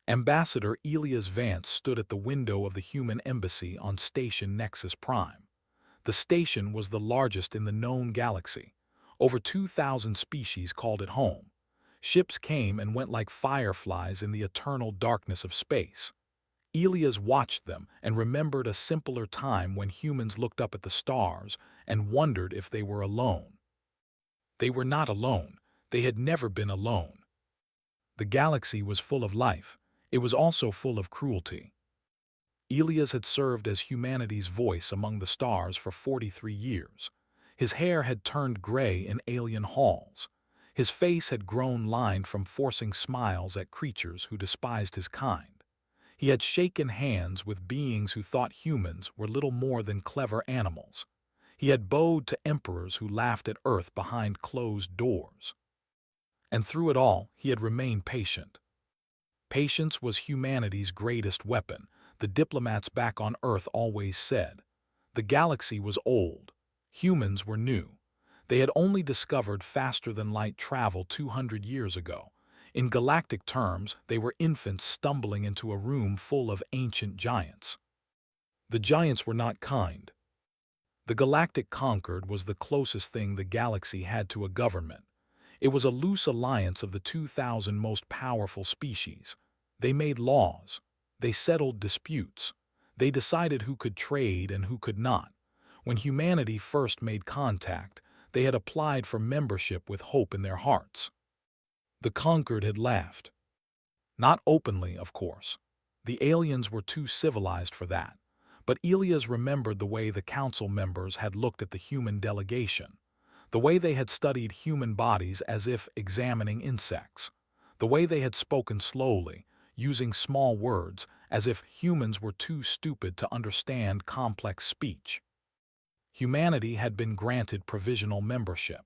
Ambassador Elias Vance stood at the window of the human embassy on Station Nexus Prime. The station was the largest in the known galaxy. Over 2,000 species called it home. Ships came and went like fireflies in the eternal darkness of space. Elias watched them and remembered a simpler time when humans looked up at the stars and wondered if they were alone. They were not alone. They had never been alone. The galaxy was full of life. It was also full of cruelty. Elias had served as humanity's voice among the stars for 43 years. His hair had turned gray in alien halls. His face had grown lined from forcing smiles at creatures who despised his kind. He had shaken hands with beings who thought humans were little more than clever animals. He had bowed to emperors who laughed at Earth behind closed doors. And through it all, he had remained patient. Patience was humanity's greatest weapon, the diplomats back on Earth always said. The galaxy was old. Humans were new. They had only discovered faster-than-light travel 200 years ago. In galactic terms, they were infants stumbling into a room full of ancient giants. The giants were not kind. The Galactic Concord was the closest thing the galaxy had to a government. It was a loose alliance of the 2,000 most powerful species. They made laws. They settled disputes. They decided who could trade and who could not. When humanity first made contact, they had applied for membership with hope in their hearts. The Concord had laughed. Not openly, of course. The aliens were too civilized for that. But Elias remembered the way the council members had looked at the human delegation. The way they had studied human bodies as if examining insects. The way they had spoken slowly, using small words, as if humans were too stupid to understand complex speech. Humanity had been granted provisional membership.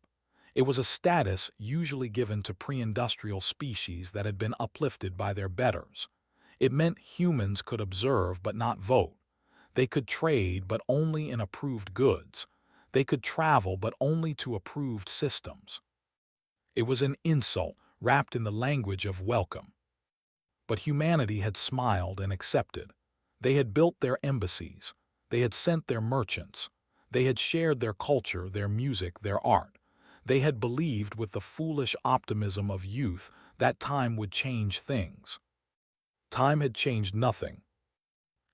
It was a status usually given to pre-industrial species that had been uplifted by their betters. It meant humans could observe but not vote. They could trade but only in approved goods. They could travel but only to approved systems. It was an insult wrapped in the language of welcome. But humanity had smiled and accepted. They had built their embassies. They had sent their merchants. They had shared their culture, their music, their art. They had believed with the foolish optimism of youth that time would change things. Time had changed nothing.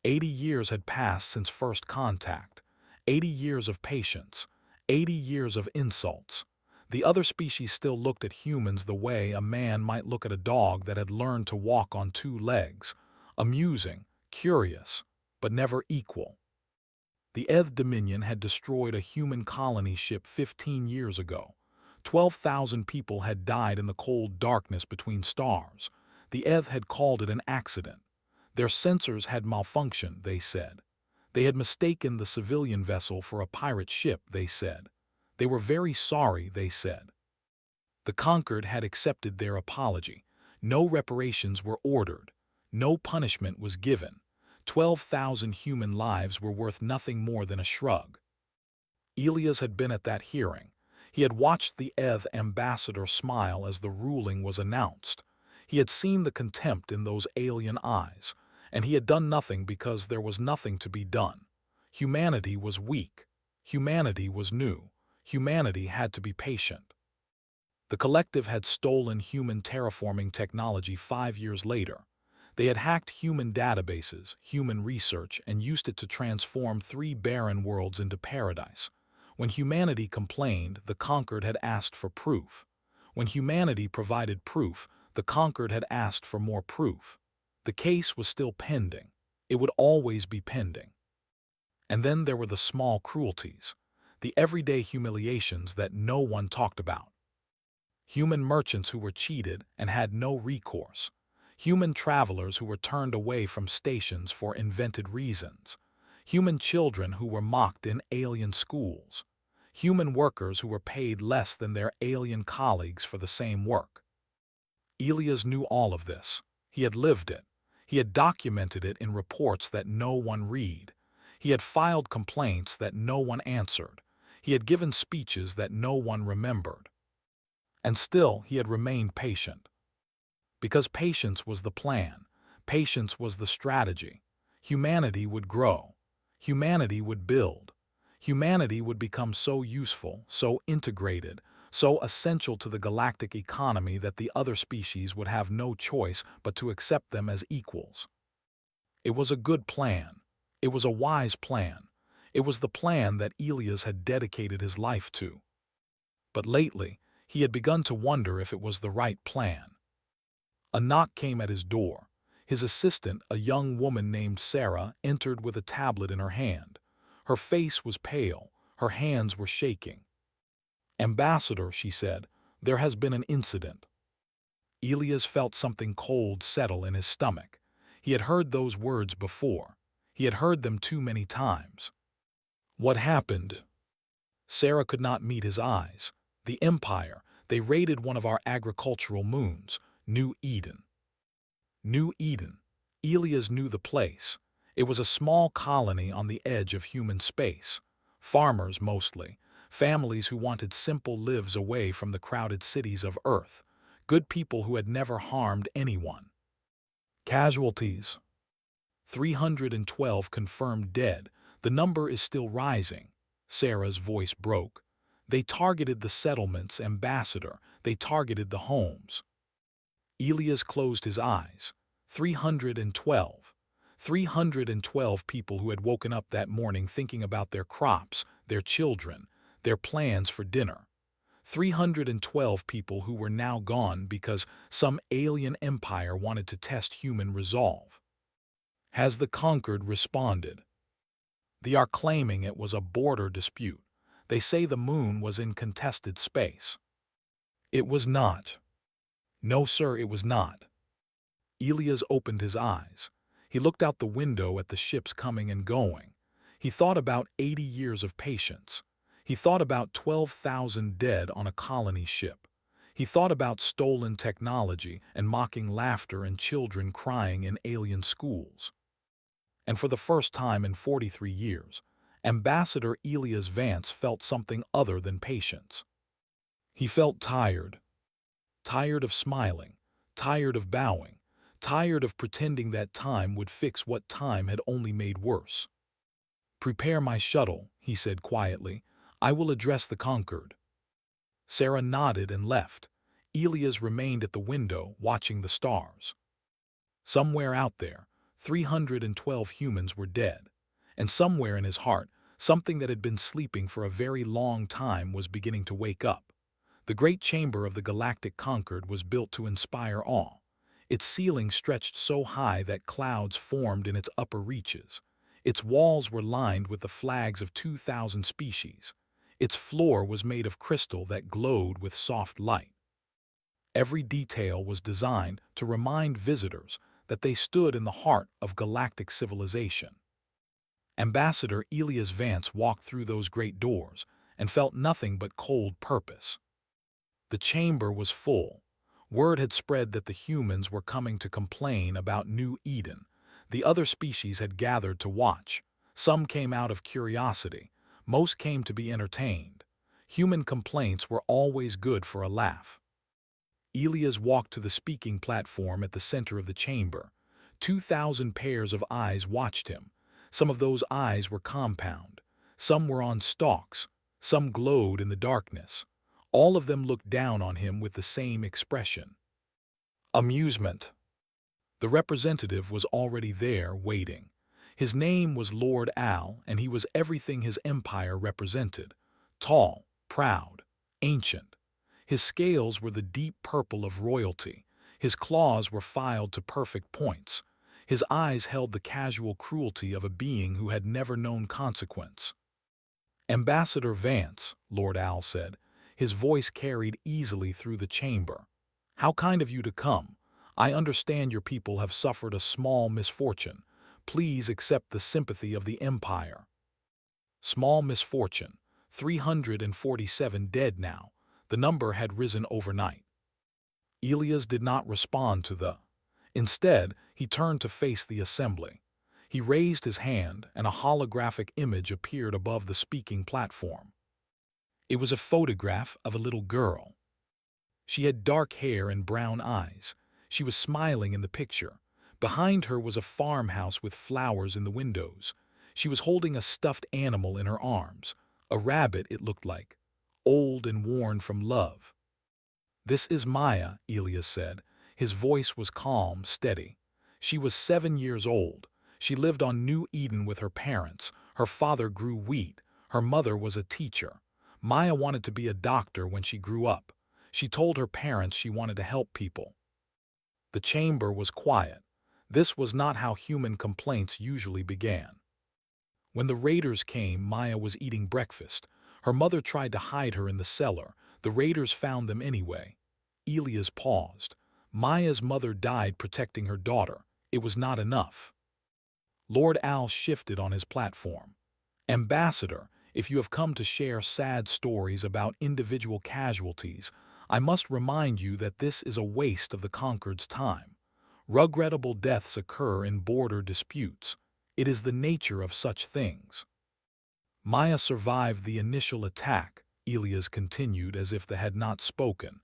80 years had passed since first contact. 80 years of patience. 80 years of insults. The other species still looked at humans the way a man might look at a dog that had learned to walk on two legs. Amusing, curious, but never equal. The Eth Dominion had destroyed a human colony ship 15 years ago. 12,000 people had died in the cold darkness between stars. The Eth had called it an accident. Their sensors had malfunctioned, they said. They had mistaken the civilian vessel for a pirate ship, they said. They were very sorry, they said. The Concord had accepted their apology. No reparations were ordered. No punishment was given. 12,000 human lives were worth nothing more than a shrug. Elias had been at that hearing. He had watched the Eth ambassador smile as the ruling was announced. He had seen the contempt in those alien eyes, and he had done nothing because there was nothing to be done. Humanity was weak. Humanity was new. Humanity had to be patient. The collective had stolen human terraforming technology 5 years later. They had hacked human databases, human research, and used it to transform 3 barren worlds into paradise. When humanity complained, the Conquered had asked for proof. When humanity provided proof, the Conquered had asked for more proof. The case was still pending. It would always be pending. And then there were the small cruelties, the everyday humiliations that no one talked about. Human merchants who were cheated and had no recourse. Human travelers who were turned away from stations for invented reasons. Human children who were mocked in alien schools. Human workers who were paid less than their alien colleagues for the same work. Elias knew all of this. He had lived it. He had documented it in reports that no one read. He had filed complaints that no one answered. He had given speeches that no one remembered. And still he had remained patient. Because patience was the plan. Patience was the strategy. Humanity would grow. Humanity would build. Humanity would become so useful, so integrated, so essential to the galactic economy that the other species would have no choice but to accept them as equals. It was a good plan. It was a wise plan. It was the plan that Elias had dedicated his life to. But lately, he had begun to wonder if it was the right plan. A knock came at his door. His assistant, a young woman named Sarah, entered with a tablet in her hand. Her face was pale. Her hands were shaking. "Ambassador," she said, "there has been an incident." Elias felt something cold settle in his stomach. He had heard those words before. He had heard them too many times. What happened? Sarah could not meet his eyes. The Empire, they raided one of our agricultural moons, New Eden. New Eden. Elias knew the place. It was a small colony on the edge of human space. Farmers mostly. Families who wanted simple lives away from the crowded cities of Earth. Good people who had never harmed anyone. Casualties. 312 confirmed dead. The number is still rising. Sarah's voice broke. They targeted the settlements, Ambassador. They targeted the homes. Elias closed his eyes. 312. 312 people who had woken up that morning thinking about their crops, their children, their plans for dinner. 312 people who were now gone because some alien empire wanted to test human resolve. Has the conquered responded? They are claiming it was a border dispute. They say the moon was in contested space. It was not. No, sir, it was not. Elias opened his eyes. He looked out the window at the ships coming and going. He thought about 80 years of patience. He thought about 12,000 dead on a colony ship. He thought about stolen technology and mocking laughter and children crying in alien schools. And for the first time in 43 years, Ambassador Elias Vance felt something other than patience. He felt tired. Tired of smiling. Tired of bowing. Tired of pretending that time would fix what time had only made worse. "Prepare my shuttle," he said quietly. "I will address the conquered." Sarah nodded and left. Elias remained at the window, watching the stars. Somewhere out there, 312 humans were dead. And somewhere in his heart, something that had been sleeping for a very long time was beginning to wake up. The great chamber of the Galactic Conquered was built to inspire awe. Its ceiling stretched so high that clouds formed in its upper reaches. Its walls were lined with the flags of 2,000 species. Its floor was made of crystal that glowed with soft light. Every detail was designed to remind visitors that they stood in the heart of galactic civilization. Ambassador Elias Vance walked through those great doors and felt nothing but cold purpose. The chamber was full. Word had spread that the humans were coming to complain about New Eden. The other species had gathered to watch. Some came out of curiosity. Most came to be entertained. Human complaints were always good for a laugh. Elias walked to the speaking platform at the center of the chamber. 2,000 pairs of eyes watched him. Some of those eyes were compound. Some were on stalks. Some glowed in the darkness. All of them looked down on him with the same expression. Amusement. The representative was already there, waiting. His name was Lord Al, and he was everything his empire represented. Tall, proud, ancient. His scales were the deep purple of royalty. His claws were filed to perfect points. His eyes held the casual cruelty of a being who had never known consequence. "Ambassador Vance," Lord Al said. His voice carried easily through the chamber. "How kind of you to come. I understand your people have suffered a small misfortune. Please accept the sympathy of the Empire." Small misfortune. 347 dead now. The number had risen overnight. Elias did not respond to the. Instead, he turned to face the assembly. He raised his hand, and a holographic image appeared above the speaking platform. It was a photograph of a little girl. She had dark hair and brown eyes. She was smiling in the picture, Behind her was a farmhouse with flowers in the windows. She was holding a stuffed animal in her arms, a rabbit it looked like, old and worn from love. "This is Maya," Elias said. His voice was calm, steady. She was 7 years old. She lived on New Eden with her parents. Her father grew wheat. Her mother was a teacher. Maya wanted to be a doctor when she grew up. She told her parents she wanted to help people. The chamber was quiet. This was not how human complaints usually began. When the raiders came, Maya was eating breakfast. Her mother tried to hide her in the cellar. The raiders found them anyway. Elias paused. Maya's mother died protecting her daughter. It was not enough. Lord Al shifted on his platform. "Ambassador, if you have come to share sad stories about individual casualties, I must remind you that this is a waste of the conquered's time. Regrettable deaths occur in border disputes. It is the nature of such things." "Maya survived the initial attack," Elias continued as if they had not spoken.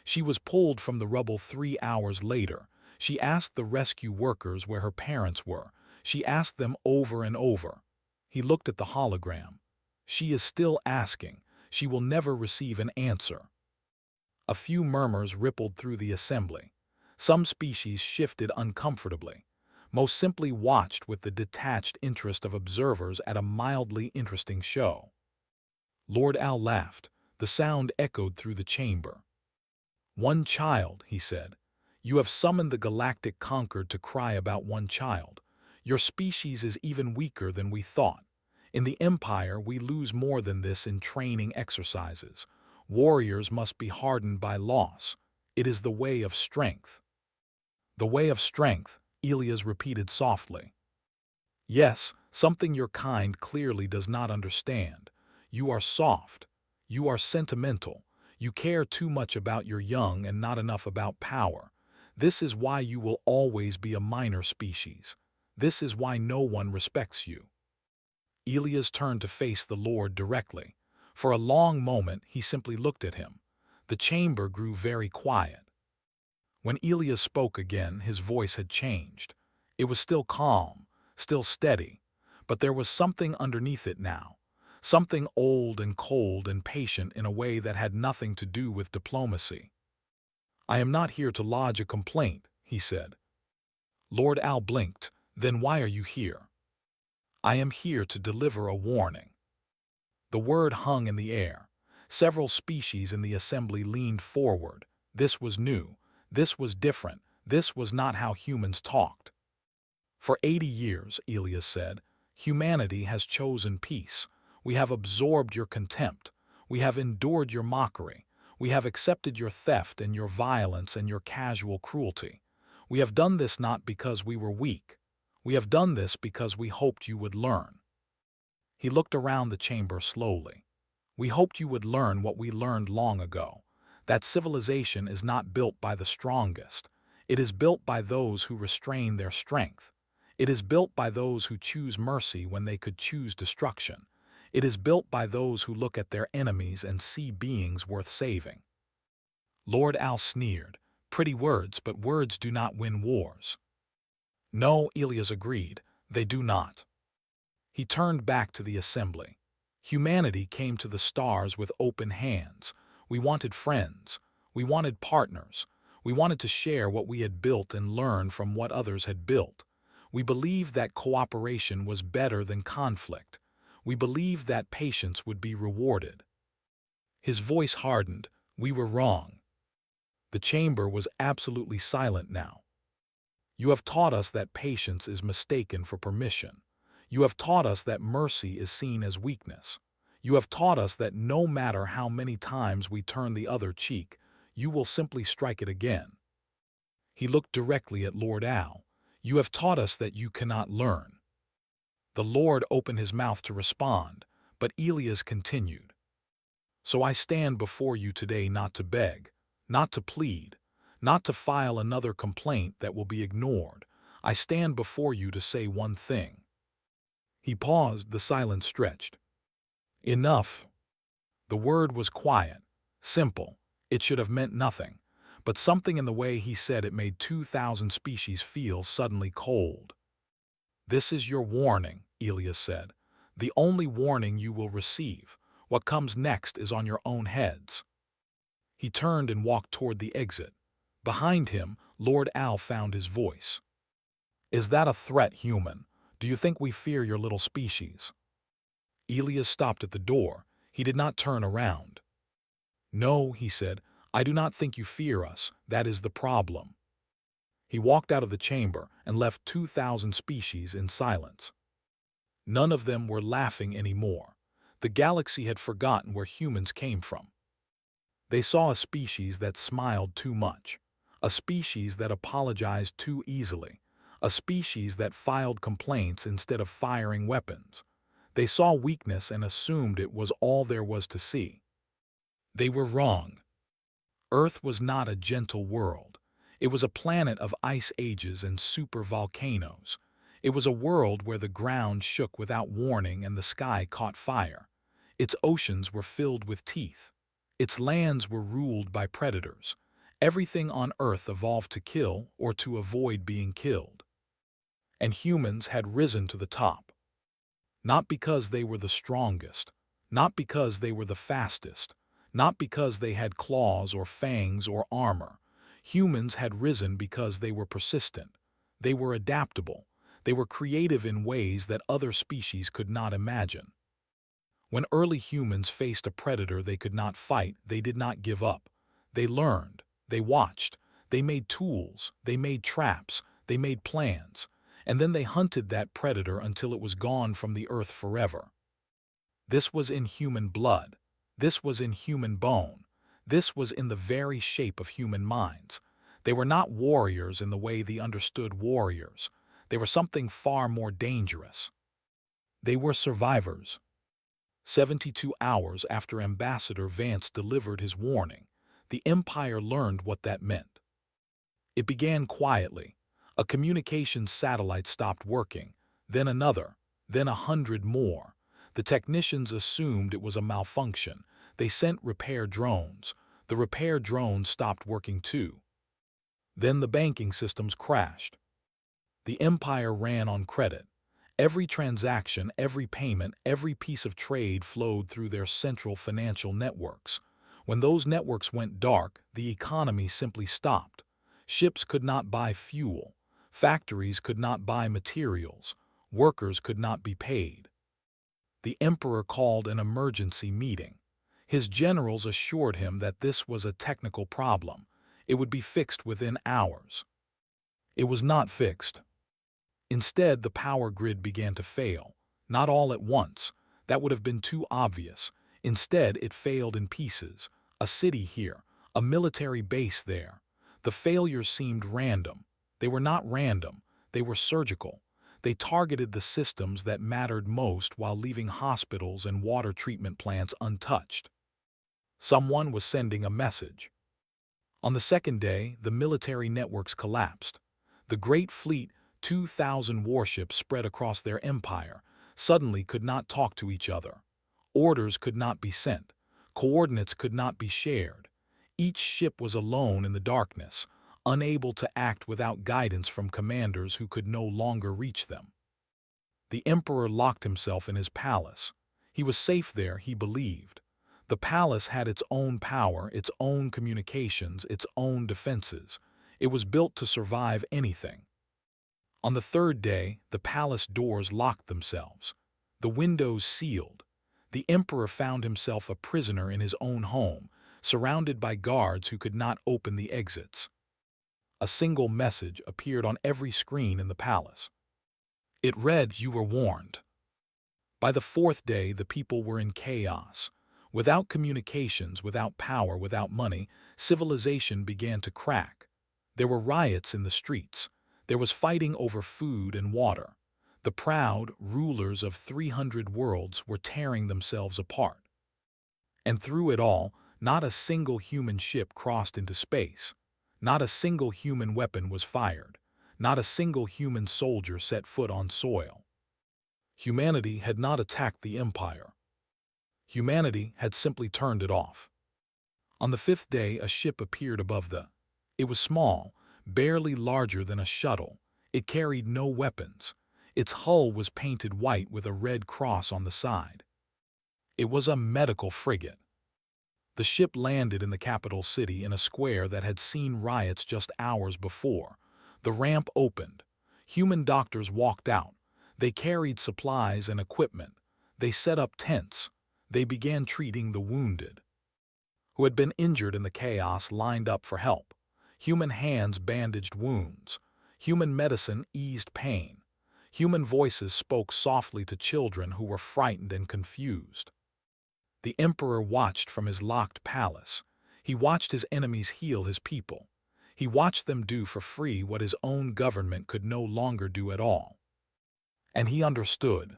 "She was pulled from the rubble 3 hours later. She asked the rescue workers where her parents were. She asked them over and over." He looked at the hologram. "She is still asking. She will never receive an answer." A few murmurs rippled through the assembly. Some species shifted uncomfortably. Most simply watched with the detached interest of observers at a mildly interesting show. Lord Al laughed. The sound echoed through the chamber. "One child," he said. "You have summoned the galactic conquered to cry about one child. Your species is even weaker than we thought. In the Empire, we lose more than this in training exercises. Warriors must be hardened by loss. It is the way of strength." "The way of strength," Elias repeated softly. "Yes, something your kind clearly does not understand. You are soft. You are sentimental. You care too much about your young and not enough about power. This is why you will always be a minor species. This is why no one respects you." Elias turned to face the Lord directly. For a long moment he simply looked at him. The chamber grew very quiet. When Elias spoke again, his voice had changed. It was still calm, still steady, but there was something underneath it now. Something old and cold and patient in a way that had nothing to do with diplomacy. "I am not here to lodge a complaint," he said. Lord Al blinked. "Then why are you here?" "I am here to deliver a warning." The word hung in the air. Several species in the assembly leaned forward. This was new. This was different. This was not how humans talked. "For 80 years, Elias said, humanity has chosen peace. We have absorbed your contempt. We have endured your mockery. We have accepted your theft and your violence and your casual cruelty. We have done this not because we were weak. We have done this because we hoped you would learn." He looked around the chamber slowly. "We hoped you would learn what we learned long ago. That civilization is not built by the strongest. It is built by those who restrain their strength. It is built by those who choose mercy when they could choose destruction. It is built by those who look at their enemies and see beings worth saving." Lord Al sneered. "Pretty words, but words do not win wars." "No," Elias agreed, "they do not." He turned back to the assembly. "Humanity came to the stars with open hands. We wanted friends. We wanted partners. We wanted to share what we had built and learn from what others had built. We believed that cooperation was better than conflict. We believed that patience would be rewarded." His voice hardened. "We were wrong." The chamber was absolutely silent now. "You have taught us that patience is mistaken for permission. You have taught us that mercy is seen as weakness. You have taught us that no matter how many times we turn the other cheek, you will simply strike it again." He looked directly at Lord Al. "You have taught us that you cannot learn." The Lord opened his mouth to respond, but Elias continued. "So I stand before you today not to beg, not to plead, not to file another complaint that will be ignored. I stand before you to say one thing." He paused, the silence stretched. "Enough." The word was quiet, simple. It should have meant nothing. but something in the way he said it made 2,000 species feel suddenly cold. "This is your warning," Elias said. "The only warning you will receive. What comes next is on your own heads." He turned and walked toward the exit. Behind him, Lord Al found his voice. "Is that a threat, human? Do you think we fear your little species?" Elias stopped at the door. He did not turn around. "No," he said, "I do not think you fear us. That is the problem." He walked out of the chamber and left 2,000 species in silence. None of them were laughing anymore. The galaxy had forgotten where humans came from. They saw a species that smiled too much, a species that apologized too easily, a species that filed complaints instead of firing weapons. They saw weakness and assumed it was all there was to see. They were wrong. Earth was not a gentle world. It was a planet of ice ages and supervolcanoes. It was a world where the ground shook without warning and the sky caught fire. Its oceans were filled with teeth. Its lands were ruled by predators. Everything on Earth evolved to kill or to avoid being killed. And humans had risen to the top. Not because they were the strongest, not because they were the fastest, not because they had claws or fangs or armor. Humans had risen because they were persistent. They were adaptable. They were creative in ways that other species could not imagine. When early humans faced a predator they could not fight, they did not give up. They learned, they watched, they made tools, they made traps, they made plans, and then they hunted that predator until it was gone from the earth forever. This was in human blood. This was in human bone. This was in the very shape of human minds. They were not warriors in the way they understood warriors. They were something far more dangerous. They were survivors. 72 hours after Ambassador Vance delivered his warning, the Empire learned what that meant. It began quietly. A communications satellite stopped working, then another, then 100 more. The technicians assumed it was a malfunction. They sent repair drones. The repair drones stopped working too. Then the banking systems crashed. The Empire ran on credit. Every transaction, every payment, every piece of trade flowed through their central financial networks. When those networks went dark, the economy simply stopped. Ships could not buy fuel. Factories could not buy materials. Workers could not be paid. The Emperor called an emergency meeting. His generals assured him that this was a technical problem. It would be fixed within hours. It was not fixed. Instead, the power grid began to fail. Not all at once. That would have been too obvious. Instead, it failed in pieces. A city here, a military base there. The failures seemed random. They were not random. They were surgical. They targeted the systems that mattered most while leaving hospitals and water treatment plants untouched. Someone was sending a message. On the second day, the military networks collapsed. The Great Fleet, 2,000 warships spread across their empire, suddenly could not talk to each other. Orders could not be sent. Coordinates could not be shared. Each ship was alone in the darkness, unable to act without guidance from commanders who could no longer reach them. The Emperor locked himself in his palace. He was safe there, he believed. The palace had its own power, its own communications, its own defenses. It was built to survive anything. On the third day, the palace doors locked themselves. The windows sealed. The Emperor found himself a prisoner in his own home, surrounded by guards who could not open the exits. A single message appeared on every screen in the palace. It read, "You were warned." By the fourth day, the people were in chaos. Without communications, without power, without money, civilization began to crack. There were riots in the streets. There was fighting over food and water. The proud rulers of 300 worlds were tearing themselves apart. And through it all, not a single human ship crossed into space. Not a single human weapon was fired. Not a single human soldier set foot on soil. Humanity had not attacked the Empire. Humanity had simply turned it off. On the fifth day, a ship appeared above the It was small, barely larger than a shuttle. It carried no weapons. Its hull was painted white with a red cross on the side. It was a medical frigate. The ship landed in the capital city in a square that had seen riots just hours before. The ramp opened. Human doctors walked out. They carried supplies and equipment. They set up tents. They began treating the wounded, who had been injured in the chaos, lined up for help. Human hands bandaged wounds. Human medicine eased pain. Human voices spoke softly to children who were frightened and confused. The emperor watched from his locked palace. He watched his enemies heal his people. He watched them do for free what his own government could no longer do at all. And he understood.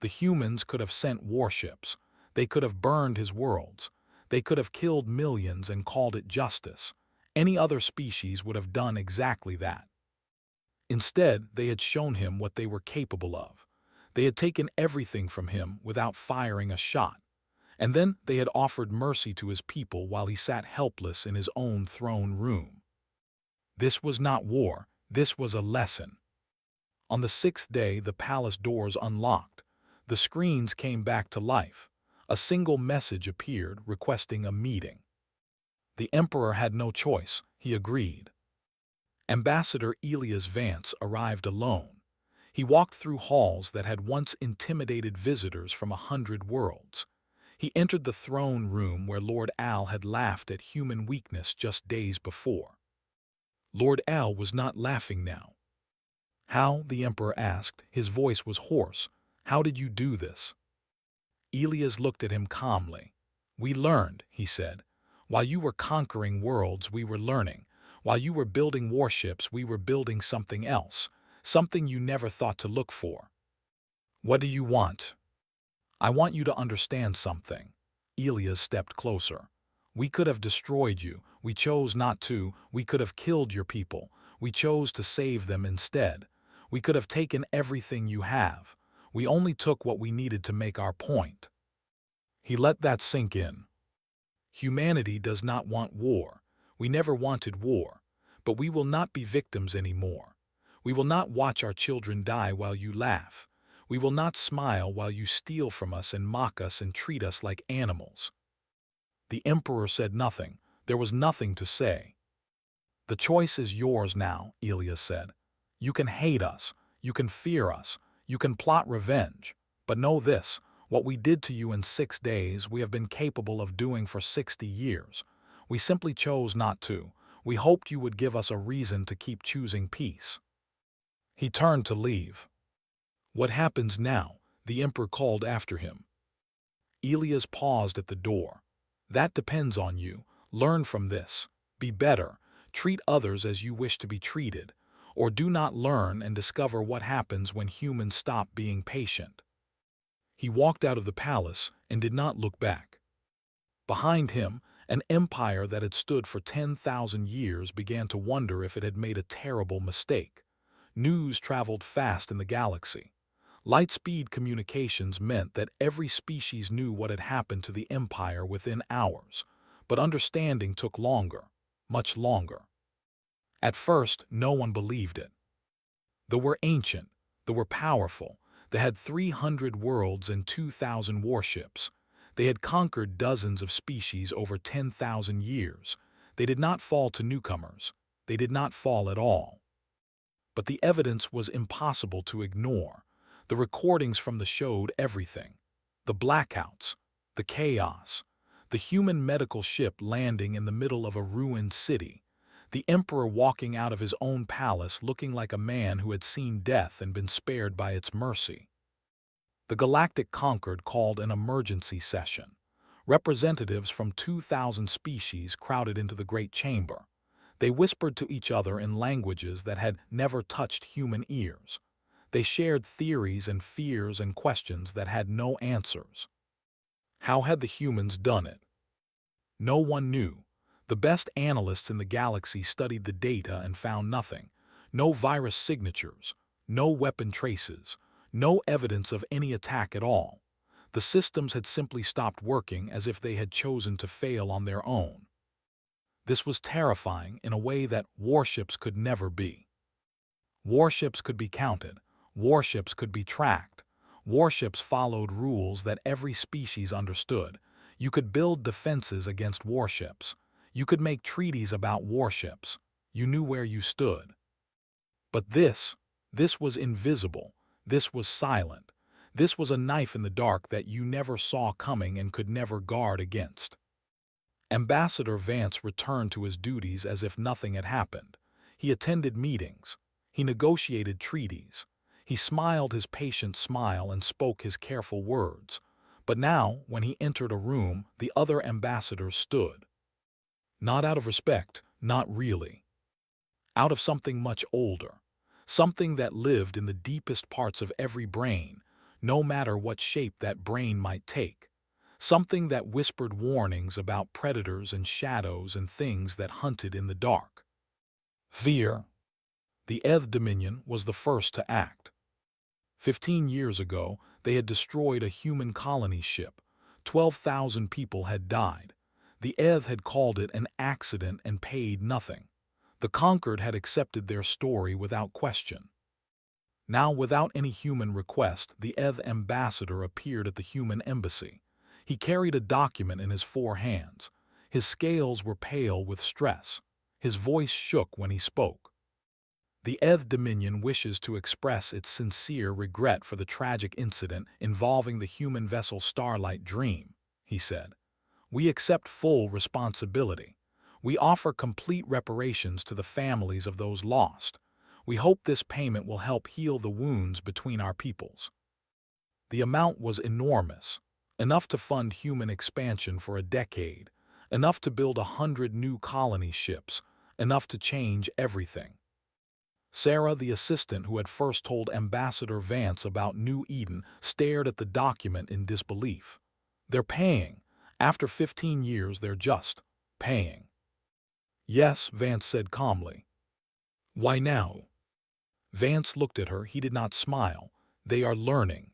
The humans could have sent warships. They could have burned his worlds. They could have killed millions and called it justice. Any other species would have done exactly that. Instead, they had shown him what they were capable of. They had taken everything from him without firing a shot. And then they had offered mercy to his people while he sat helpless in his own throne room. This was not war. This was a lesson. On the sixth day, the palace doors unlocked. The screens came back to life. A single message appeared requesting a meeting. The emperor had no choice. He agreed. Ambassador Elias Vance arrived alone. He walked through halls that had once intimidated visitors from 100 worlds. He entered the throne room where Lord Al had laughed at human weakness just days before. Lord Al was not laughing now. "How?" the emperor asked. His voice was hoarse. "How did you do this?" Elias looked at him calmly. "We learned," he said. "While you were conquering worlds, we were learning. While you were building warships, we were building something else, something you never thought to look for." "What do you want?" "I want you to understand something." Elias stepped closer. "We could have destroyed you. We chose not to. We could have killed your people. We chose to save them instead. We could have taken everything you have. We only took what we needed to make our point." He let that sink in. Humanity does not want war. We never wanted war. But we will not be victims anymore. We will not watch our children die while you laugh. We will not smile while you steal from us and mock us and treat us like animals. The emperor said nothing. There was nothing to say. "The choice is yours now," Elias said. "You can hate us. You can fear us. You can plot revenge. But know this, what we did to you in 6 days, we have been capable of doing for 60 years. We simply chose not to. We hoped you would give us a reason to keep choosing peace." He turned to leave. "What happens now?" the emperor called after him. Elias paused at the door. "That depends on you. Learn from this. Be better. Treat others as you wish to be treated. Or do not learn and discover what happens when humans stop being patient." He walked out of the palace and did not look back. Behind him, an empire that had stood for 10,000 years began to wonder if it had made a terrible mistake. News traveled fast in the galaxy. Light-speed communications meant that every species knew what had happened to the empire within hours. But understanding took longer, much longer. At first, no one believed it. They were ancient, they were powerful, they had 300 worlds and 2,000 warships. They had conquered dozens of species over 10,000 years. They did not fall to newcomers. They did not fall at all. But the evidence was impossible to ignore. The recordings from the showed everything. The blackouts, the chaos, the human medical ship landing in the middle of a ruined city, the emperor walking out of his own palace looking like a man who had seen death and been spared by its mercy. The Galactic Concord called an emergency session. Representatives from 2,000 species crowded into the great chamber. They whispered to each other in languages that had never touched human ears. They shared theories and fears and questions that had no answers. How had the humans done it? No one knew. The best analysts in the galaxy studied the data and found nothing. No virus signatures, no weapon traces, no evidence of any attack at all. The systems had simply stopped working as if they had chosen to fail on their own. This was terrifying in a way that warships could never be. Warships could be counted. Warships could be tracked. Warships followed rules that every species understood. You could build defenses against warships. You could make treaties about warships. You knew where you stood. But this was invisible. This was silent. This was a knife in the dark that you never saw coming and could never guard against. Ambassador Vance returned to his duties as if nothing had happened. He attended meetings. He negotiated treaties. He smiled his patient smile and spoke his careful words. But now, when he entered a room, the other ambassadors stood. Not out of respect, not really. Out of something much older. Something that lived in the deepest parts of every brain, no matter what shape that brain might take. Something that whispered warnings about predators and shadows and things that hunted in the dark. Fear. The Eth Dominion was the first to act. 15 years ago, they had destroyed a human colony ship. 12,000 people had died. The Eth had called it an accident and paid nothing. The conquered had accepted their story without question. Now, without any human request, the Eth ambassador appeared at the human embassy. He carried a document in his 4 hands. His scales were pale with stress. His voice shook when he spoke. The Eth Dominion wishes to express its sincere regret for the tragic incident involving the human vessel Starlight Dream, he said. We accept full responsibility. We offer complete reparations to the families of those lost. We hope this payment will help heal the wounds between our peoples. The amount was enormous, enough to fund human expansion for a decade, enough to build 100 new colony ships, enough to change everything. Sarah, the assistant who had first told Ambassador Vance about New Eden, stared at the document in disbelief. They're paying. After 15 years, they're just paying. Yes, Vance said calmly. Why now? Vance looked at her. He did not smile. They are learning.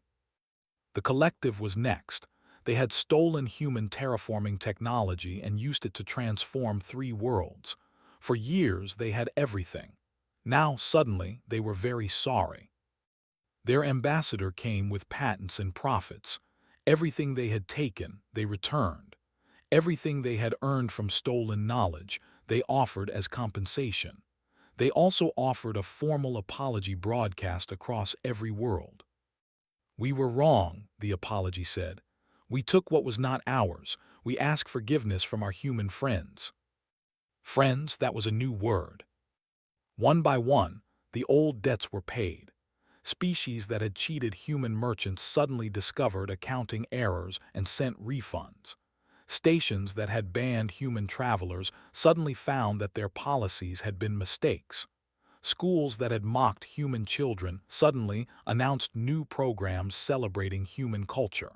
The collective was next. They had stolen human terraforming technology and used it to transform 3 worlds. For years, they had everything. Now, suddenly, they were very sorry. Their ambassador came with patents and profits. Everything they had taken, they returned. Everything they had earned from stolen knowledge, they offered as compensation. They also offered a formal apology broadcast across every world. We were wrong, the apology said. We took what was not ours. We asked forgiveness from our human friends. Friends, that was a new word. One by one, the old debts were paid. Species that had cheated human merchants suddenly discovered accounting errors and sent refunds. Stations that had banned human travelers suddenly found that their policies had been mistakes. Schools that had mocked human children suddenly announced new programs celebrating human culture.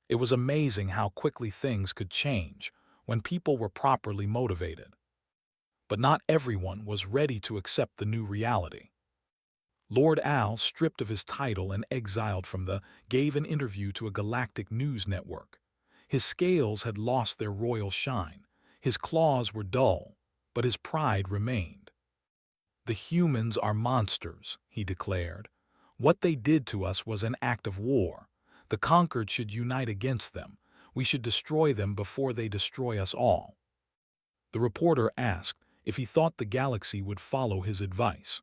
It was amazing how quickly things could change when people were properly motivated. But not everyone was ready to accept the new reality. Lord Al, stripped of his title and exiled from gave an interview to a galactic news network. His scales had lost their royal shine. His claws were dull, but his pride remained. The humans are monsters, he declared. What they did to us was an act of war. The conquered should unite against them. We should destroy them before they destroy us all. The reporter asked if he thought the galaxy would follow his advice.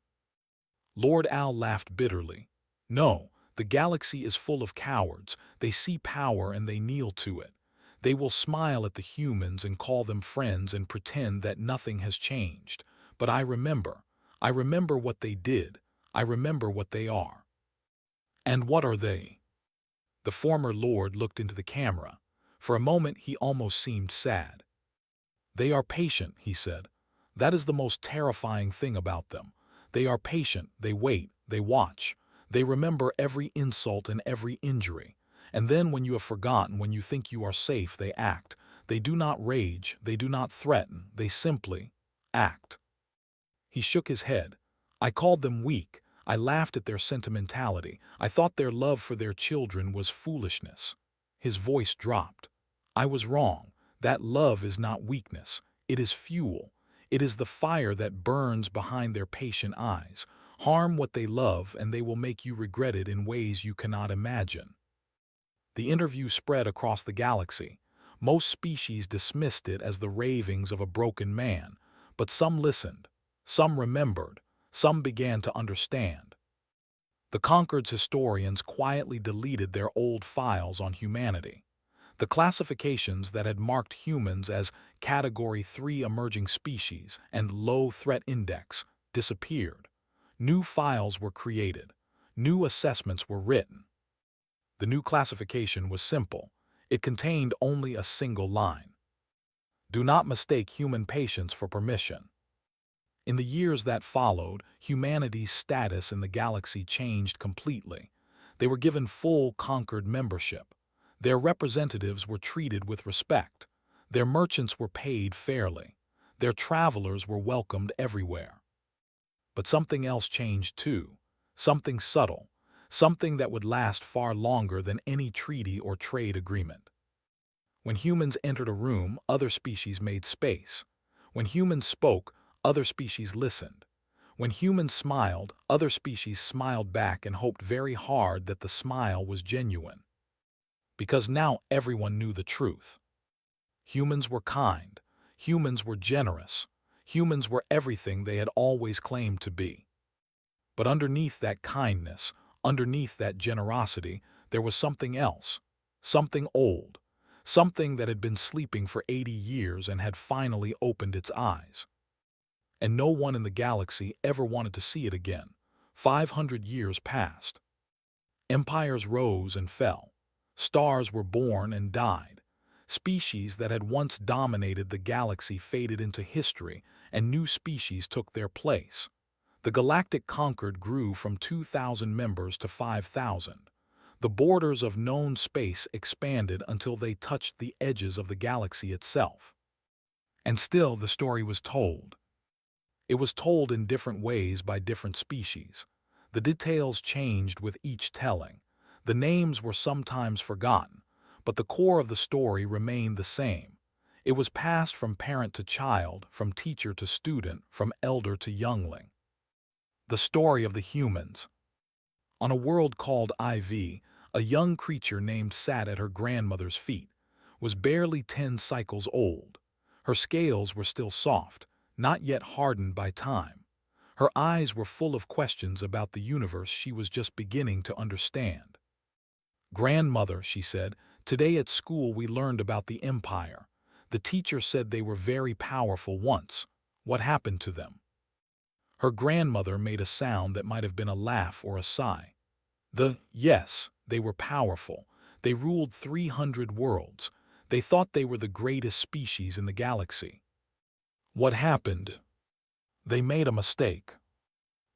Lord Al laughed bitterly. No, the galaxy is full of cowards. They see power and they kneel to it. They will smile at the humans and call them friends and pretend that nothing has changed. But I remember what they did. I remember what they are. And what are they? The former lord looked into the camera. For a moment he almost seemed sad. They are patient, he said. That is the most terrifying thing about them. They are patient, they wait, they watch. They remember every insult and every injury. And then when you have forgotten, when you think you are safe, they act. They do not rage, they do not threaten, they simply act. He shook his head. I called them weak. I laughed at their sentimentality. I thought their love for their children was foolishness. His voice dropped. I was wrong. That love is not weakness. It is fuel. It is the fire that burns behind their patient eyes. Harm what they love and they will make you regret it in ways you cannot imagine. The interview spread across the galaxy. Most species dismissed it as the ravings of a broken man, but some listened, some remembered, some began to understand. The Concord's historians quietly deleted their old files on humanity. The classifications that had marked humans as Category 3 emerging species and low threat index disappeared. New files were created. New assessments were written. The new classification was simple. It contained only a single line. Do not mistake human patience for permission. In the years that followed, humanity's status in the galaxy changed completely. They were given full Concord membership. Their representatives were treated with respect. Their merchants were paid fairly. Their travelers were welcomed everywhere. But something else changed too. Something subtle. Something that would last far longer than any treaty or trade agreement. When humans entered a room, other species made space. When humans spoke, other species listened. When humans smiled, other species smiled back and hoped very hard that the smile was genuine. Because now everyone knew the truth. Humans were kind. Humans were generous. Humans were everything they had always claimed to be. But underneath that kindness, underneath that generosity, there was something else. Something old. Something that had been sleeping for 80 years and had finally opened its eyes. And no one in the galaxy ever wanted to see it again. 500 years passed. Empires rose and fell. Stars were born and died. Species that had once dominated the galaxy faded into history, and new species took their place. The Galactic Concord grew from 2,000 members to 5,000. The borders of known space expanded until they touched the edges of the galaxy itself. And still the story was told. It was told in different ways by different species. The details changed with each telling. The names were sometimes forgotten, but the core of the story remained the same. It was passed from parent to child, from teacher to student, from elder to youngling. The story of the humans. On a world called IV, a young creature named sat at her grandmother's feet, was barely 10 cycles old. Her scales were still soft, not yet hardened by time. Her eyes were full of questions about the universe she was just beginning to understand. "Grandmother," she said, "today at school we learned about the Empire. The teacher said they were very powerful once. What happened to them?" Her grandmother made a sound that might have been a laugh or a sigh. Yes, they were powerful. They ruled 300 worlds. They thought they were the greatest species in the galaxy. What happened? They made a mistake.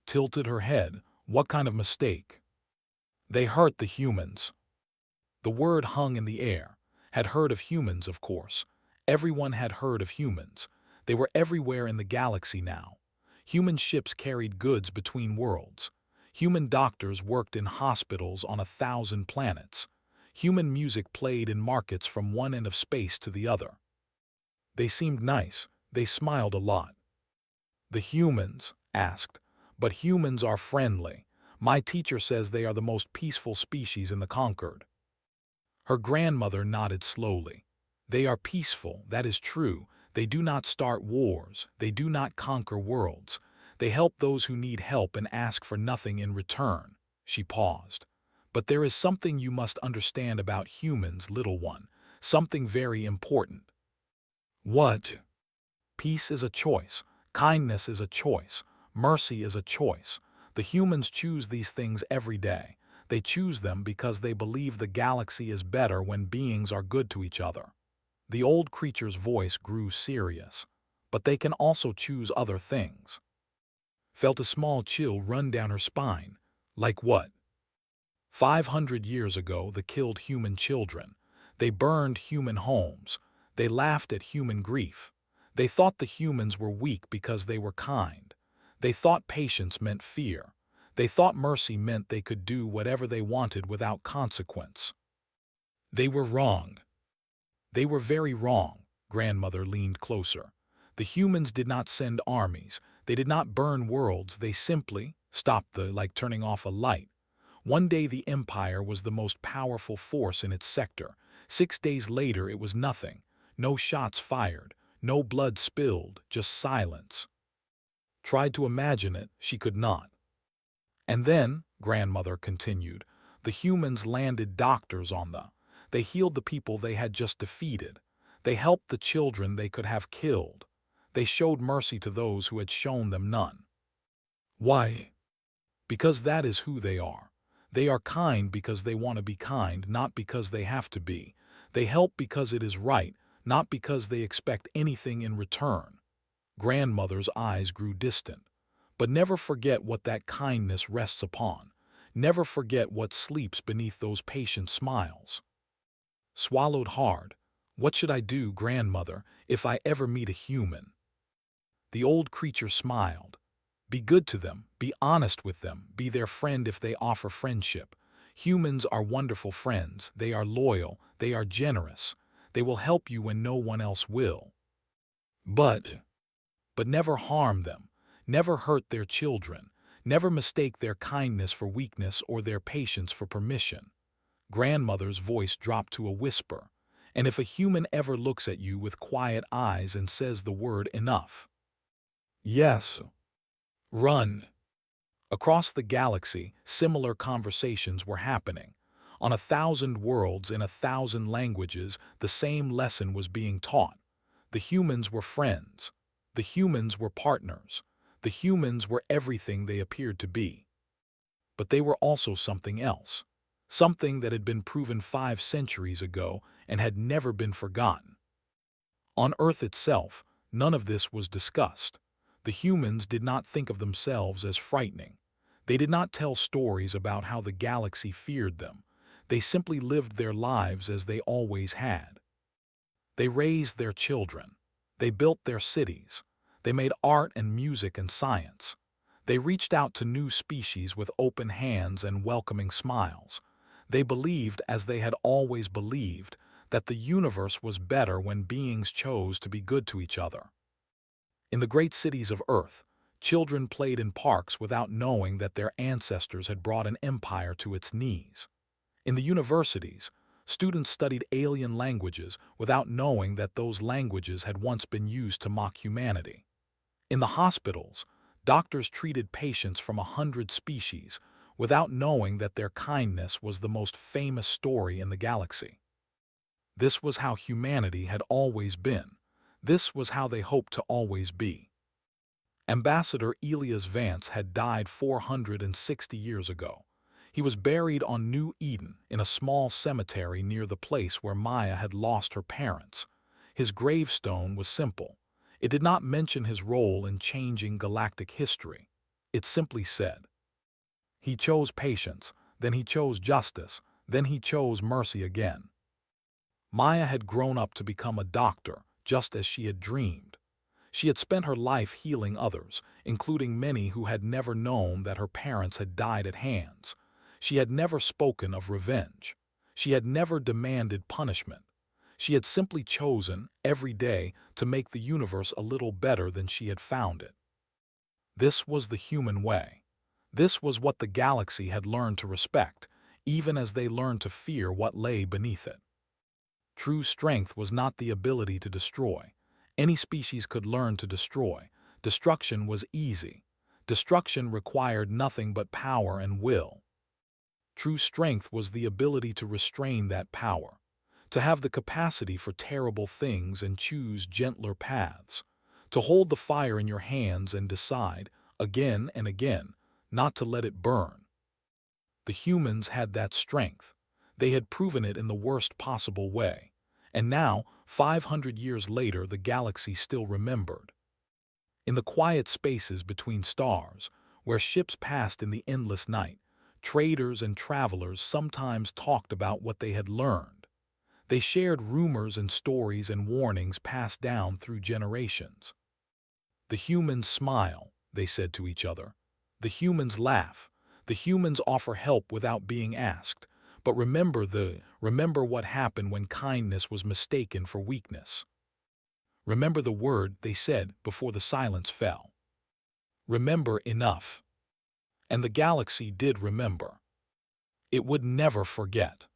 Tilted her head. What kind of mistake? They hurt the humans. The word hung in the air. Had heard of humans, of course. Everyone had heard of humans. They were everywhere in the galaxy now. Human ships carried goods between worlds. Human doctors worked in hospitals on 1,000 planets. Human music played in markets from one end of space to the other. They seemed nice. They smiled a lot. The humans asked, "But humans are friendly. My teacher says they are the most peaceful species in the Concord." Her grandmother nodded slowly. "They are peaceful, that is true. They do not start wars. They do not conquer worlds. They help those who need help and ask for nothing in return." She paused. "But there is something you must understand about humans, little one. Something very important." "What?" "Peace is a choice. Kindness is a choice. Mercy is a choice. The humans choose these things every day. They choose them because they believe the galaxy is better when beings are good to each other." The old creature's voice grew serious. "But they can also choose other things." Felt a small chill run down her spine. Like what? 500 years ago, they killed human children. They burned human homes. They laughed at human grief. They thought the humans were weak because they were kind. They thought patience meant fear. They thought mercy meant they could do whatever they wanted without consequence. They were wrong. They were very wrong. Grandmother leaned closer. The humans did not send armies. They did not burn worlds. They simply stopped like turning off a light. One day the Empire was the most powerful force in its sector. 6 days later it was nothing. No shots fired, no blood spilled, just silence. Tried to imagine it, she could not. And then, grandmother continued, the humans landed doctors on the. They healed the people they had just defeated. They helped the children they could have killed. They showed mercy to those who had shown them none. Why? Because that is who they are. They are kind because they want to be kind, not because they have to be. They help because it is right, not because they expect anything in return. Grandmother's eyes grew distant. But never forget what that kindness rests upon. Never forget what sleeps beneath those patient smiles. Swallowed hard. What should I do, grandmother, if I ever meet a human? The old creature smiled. Be good to them, be honest with them, be their friend if they offer friendship. Humans are wonderful friends, they are loyal, they are generous. They will help you when no one else will. But never harm them, never hurt their children, never mistake their kindness for weakness or their patience for permission. Grandmother's voice dropped to a whisper. And if a human ever looks at you with quiet eyes and says the word enough, yes, run. Across the galaxy, similar conversations were happening. On 1,000 worlds in 1,000 languages, the same lesson was being taught. The humans were friends. The humans were partners. The humans were everything they appeared to be. But they were also something else. Something that had been proven 5 centuries ago and had never been forgotten. On Earth itself, none of this was discussed. The humans did not think of themselves as frightening. They did not tell stories about how the galaxy feared them. They simply lived their lives as they always had. They raised their children. They built their cities. They made art and music and science. They reached out to new species with open hands and welcoming smiles. They believed, as they had always believed, that the universe was better when beings chose to be good to each other. In the great cities of Earth, children played in parks without knowing that their ancestors had brought an empire to its knees. In the universities, students studied alien languages without knowing that those languages had once been used to mock humanity. In the hospitals, doctors treated patients from 100 species without knowing that their kindness was the most famous story in the galaxy. This was how humanity had always been. This was how they hoped to always be. Ambassador Elias Vance had died 460 years ago. He was buried on New Eden in a small cemetery near the place where Maya had lost her parents. His gravestone was simple. It did not mention his role in changing galactic history. It simply said, he chose patience, then he chose justice, then he chose mercy again. Maya had grown up to become a doctor, just as she had dreamed. She had spent her life healing others, including many who had never known that her parents had died at hands. She had never spoken of revenge. She had never demanded punishment. She had simply chosen, every day, to make the universe a little better than she had found it. This was the human way. This was what the galaxy had learned to respect, even as they learned to fear what lay beneath it. True strength was not the ability to destroy. Any species could learn to destroy. Destruction was easy. Destruction required nothing but power and will. True strength was the ability to restrain that power, to have the capacity for terrible things and choose gentler paths, to hold the fire in your hands and decide, again and again, not to let it burn. The humans had that strength. They had proven it in the worst possible way. And now, 500 years later, the galaxy still remembered. In the quiet spaces between stars, where ships passed in the endless night, traders and travelers sometimes talked about what they had learned. They shared rumors and stories and warnings passed down through generations. The humans smile, they said to each other. The humans laugh. The humans offer help without being asked. But remember what happened when kindness was mistaken for weakness. Remember the word they said before the silence fell. Remember enough. And the galaxy did remember. It would never forget.